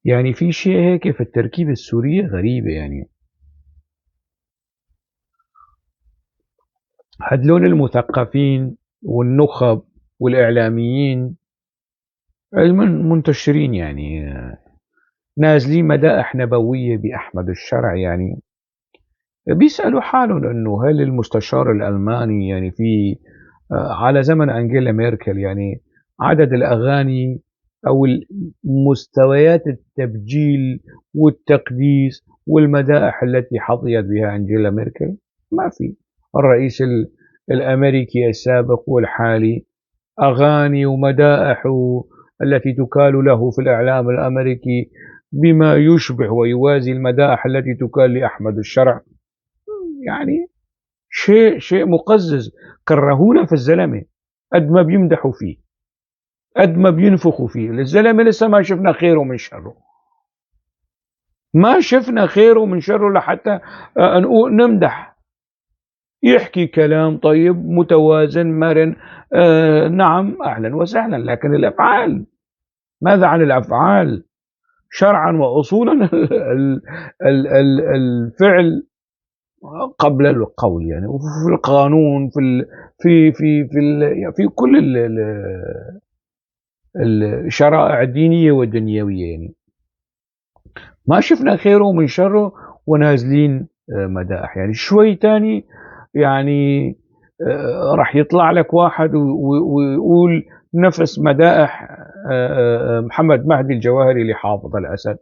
يعني في شيء هيك في التركيبة السورية غريبة يعني. هدول المثقفين والنخب والإعلاميين المنتشرين يعني نازلين مدائح نبوية بأحمد الشرع يعني. بيسألوا حالهم إنه هل المستشار الألماني يعني في على زمن أنجيلا ميركل يعني عدد الأغاني أو مستويات التبجيل والتقديس والمدائح التي حظيت بها أنجيلا ميركل ما في. الرئيس الأمريكي السابق والحالي أغاني ومدائح التي تكال له في الإعلام الأمريكي بما يشبه ويوازي المدائح التي تكال لأحمد الشرع يعني. شيء مقزز. كرهونا في الزلمة قد ما بيمدحوا فيه، قد ما بينفخوا فيه. الزلمة لسه ما شفنا خيره من شره، ما شفنا خيره من شره لحتى نقول نمدح. يحكي كلام طيب متوازن مرن، نعم أهلا وسهلا، لكن الأفعال، ماذا عن الأفعال؟ شرعا وأصولا الفعل قبل القول يعني. وفي القانون في كل الشرائع الدينية والدنيوية يعني. ما شفنا خيره من شره ونازلين مدائح يعني. شوي تاني يعني راح يطلع لك واحد ويقول نفس مدائح محمد مهدي الجواهري لحافظ الأسد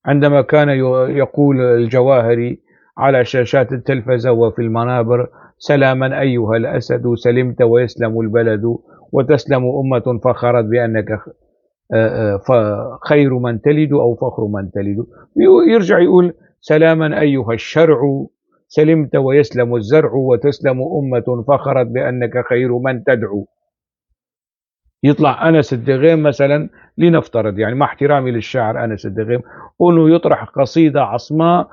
عندما كان يقول الجواهري على شاشات التلفزة وفي المنابر: سلاما أيها الأسد، سلمت ويسلم البلد، وتسلم أمة فخرت بأنك خير من تلد أو فخر من تلد. يرجع يقول: سلاما أيها الشرع، سلمت ويسلم الزرع، وتسلم أمة فخرت بأنك خير من تدعو. يطلع أنس الدغيم مثلا، لنفترض يعني مع احترامي للشاعر أنس الدغيم، أنه يطرح قصيدة عصماء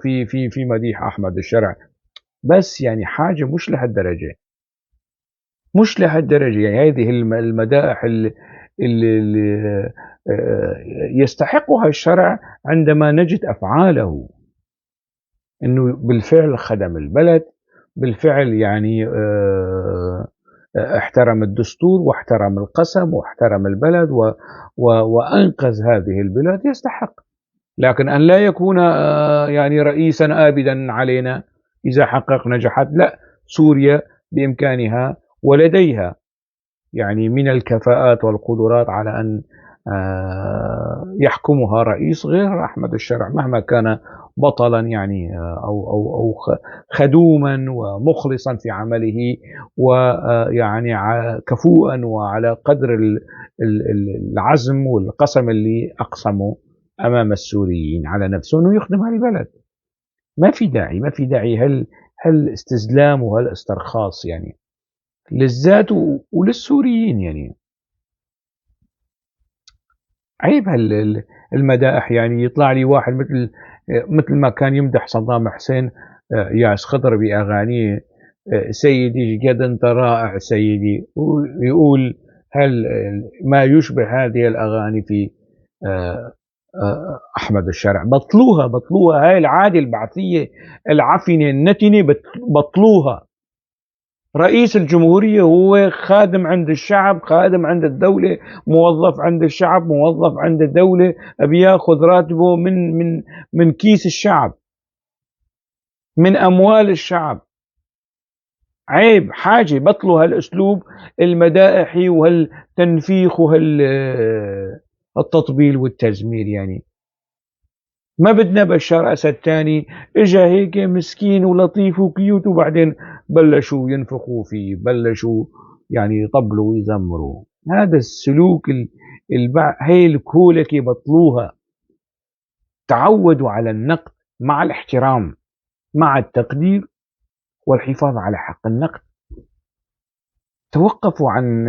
في مديح أحمد الشرع. بس يعني حاجة مش لهالدرجة، مش لهالدرجة يعني. هذه المدائح اللي يستحقها الشرع عندما نجد أفعاله، أنه بالفعل خدم البلد، بالفعل يعني احترم الدستور واحترم القسم واحترم البلد وأنقذ هذه البلاد. يستحق. لكن أن لا يكون يعني رئيسا آبدا علينا إذا حقق نجاحات، لا. سوريا بإمكانها ولديها يعني من الكفاءات والقدرات على أن يحكمها رئيس غير أحمد الشرع مهما كان بطلا يعني، أو خدوما ومخلصا في عمله، ويعني كفؤا وعلى قدر العزم والقسم اللي أقسمه أمام السوريين على نفسه أنه يخدم هالبلد. ما في داعي، ما في داعي هل استزلام وهل استرخاص يعني للذات وللسوريين يعني. عيب المدائح يعني. يطلع لي واحد مثل ما كان يمدح صدام حسين ياس خضر بأغانيه: سيدي قد أنت رائع سيدي، ويقول هل ما يشبه هذه الأغاني في آه، أحمد الشرع؟ بطلوها، بطلوها. هاي العادة البعثية العفنة النتنة بطلوها. رئيس الجمهورية هو خادم عند الشعب، خادم عند الدولة، موظف عند الشعب، موظف عند الدولة، بياخذ راتبه من كيس الشعب، من أموال الشعب. عيب، حاجة بطلوا هالأسلوب المدائحي وهالتنفيخ التطبيل والتزمير يعني. ما بدنا بشار أسد تاني إجا هيك مسكين ولطيف وكيوت، وبعدين بلشوا ينفخوا فيه، بلشوا يعني يطبلوا ويزمروا. هذا السلوك هي الكولكي بطلوها. تعودوا على النقد مع الاحترام، مع التقدير والحفاظ على حق النقد. توقفوا عن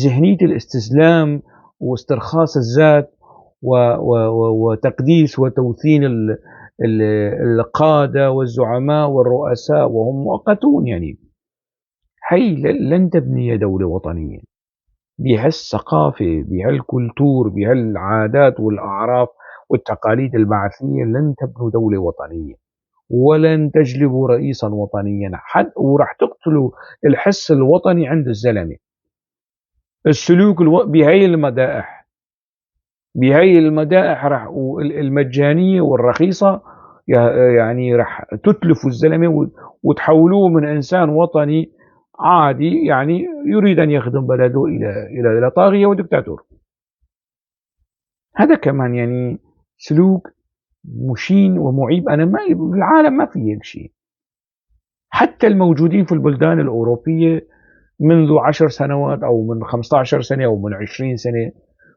ذهنية الاستسلام واسترخاص الذات وتقديس وتوثين القادة والزعماء والرؤساء وهم مؤقتون يعني. هي لن تبني دولة وطنية. بهالثقافة، بهالكولتور، بهالعادات والأعراف والتقاليد البعثية لن تبنوا دولة وطنية، ولن تجلبوا رئيسًا وطنيًا، وراح تقتلوا الحس الوطني عند الزلمة. السلوك بهاي المدائح راح المجانية والرخيصة يعني راح تتلفوا الزلمة وتحولوه من إنسان وطني عادي يعني يريد أن يخدم بلده إلى طاغية ودكتاتور. هذا كمان يعني سلوك مشين ومعيب. أنا ما بالعالم ما في هيك شيء. حتى الموجودين في البلدان الأوروبية منذ 10 سنوات أو من 15 سنة أو من 20 سنة،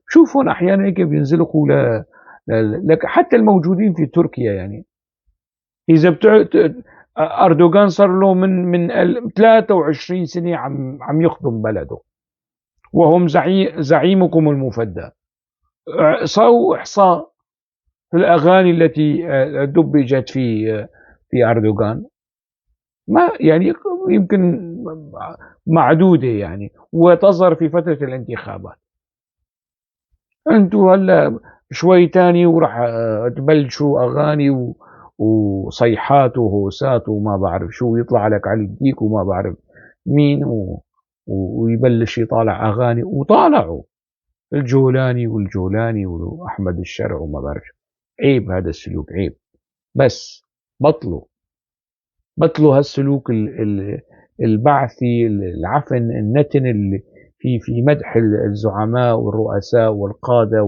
شوفهم أحيانًا هيك بينزلقوا لك حتى الموجودين في تركيا يعني. إذا أردوغان صار له من 23 سنة عم يخدم بلده، وهم زعيمكم المفدى. سووا إحصاء في الأغاني التي دُبِّجت في أردوغان، ما يعني يمكن معدودة يعني، وتظهر في فترة الانتخابات. أنتم هلّأ شوي تاني وراح تبلشوا أغاني وصيحات وهوسات وما باعرف شو، ويطلع لك علي الديك وما باعرف مين ويبلش يطالع أغاني، وطالعوا الجولاني وأحمد الشرع وما باعرف شو. عيب هذا السلوك، عيب. بس بطلوا، بطلوا هالسلوك البعثي العفن النتن في مدح الزعماء والرؤساء والقادة